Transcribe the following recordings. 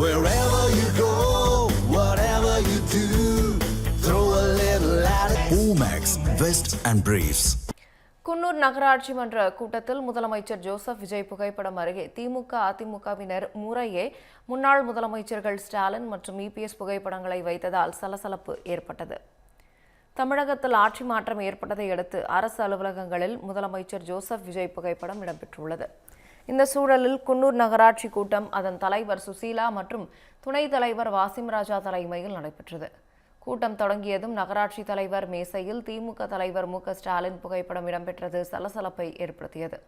Wherever you go, whatever you do, throw a little at it. Omax, Vest and Briefs. Coonoor நகராட்சி மன்ற கூட்டத்தில் முதலமைச்சர் Joseph Vijay புகைப்படம் அருகே திமுக அதிமுகவினர் முறையே முன்னாள் முதலமைச்சர்கள் ஸ்டாலின் மற்றும் இபிஎஸ் புகைப்படங்களை வைத்ததால் சலசலப்பு ஏற்பட்டது. தமிழகத்தில் ஆட்சி மாற்றம் ஏற்பட்டதை அடுத்து அரசு அலுவலகங்களில் முதலமைச்சர் ஜோசப் விஜய் புகைப்படம் இடம்பெற்றுள்ளது. இந்த சூழலில் குன்னூர் நகராட்சி கூட்டம் அதன் தலைவர் சுசீலா மற்றும் துணைத் தலைவர் வாசிம் ராஜா தலைமையில் நடைபெற்றது. கூட்டம் தொடங்கியதும் நகராட்சி தலைவர் மேசையில் திமுக தலைவர் மு க ஸ்டாலின் புகைப்படம் இடம்பெற்றது சலசலப்பை ஏற்படுத்தியது.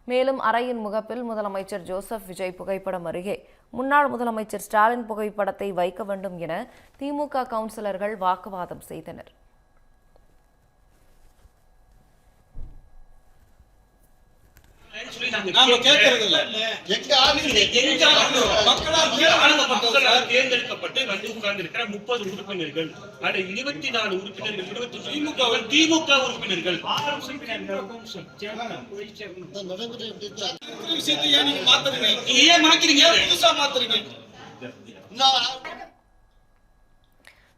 மேலும் அறையின் முகப்பில் முதலமைச்சர் ஜோசப் விஜய் புகைப்படம் அருகே முன்னாள் முதலமைச்சர் ஸ்டாலின் புகைப்படத்தை வைக்க வேண்டும் என திமுக கவுன்சிலர்கள் வாக்குவாதம் செய்தனர். தேர்ந்தெடுக்கப்பட்டு வந்து உட்கார்ந்திருக்கிற 30 உறுப்பினர்கள் 24 உறுப்பினர்கள் திமுக உறுப்பினர்கள்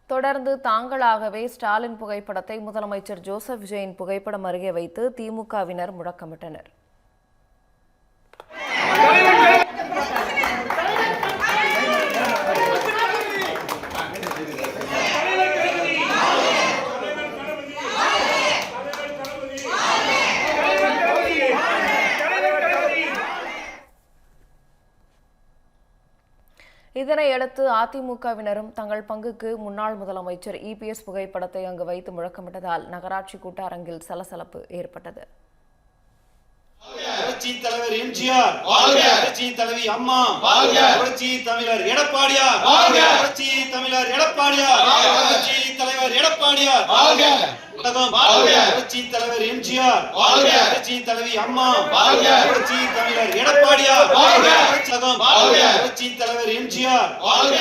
தொடர்ந்து தாங்களாகவே ஸ்டாலின் புகைப்படத்தை முதலமைச்சர் ஜோசப் விஜயின் புகைப்படம் அருகே வைத்து திமுகவினர் முழக்கமிட்டனர். இதனையடுத்து அதிமுகவினரும் தங்கள் பங்குக்கு முன்னாள் முதலமைச்சர் இபிஎஸ் புகைப்படத்தை அங்கு வைத்து முழக்கமிட்டதால் நகராட்சி கூட்டரங்கில் சலசலப்பு ஏற்பட்டது. புரட்சி தலைவர் எம்ஜிஆர் வாழ்க, புரட்சி தலைவி அம்மா வாழ்க, புரட்சி தமிழர் எடப்பாடியார் வாழ்க, புரட்சி தமிழர் எடப்பாடியார் புரட்சி தலைவர் எடப்பாடியார் வாழ்க, புரட்சி தலைவர் எம்ஜிஆர் வாழ்க, புரட்சி தலைவி அம்மா வாழ்க, புரட்சி தமிழர் எடப்பாடியார் வாழ்க, புரட்சி தலைவர் எம்ஜிஆர் வாழ்க.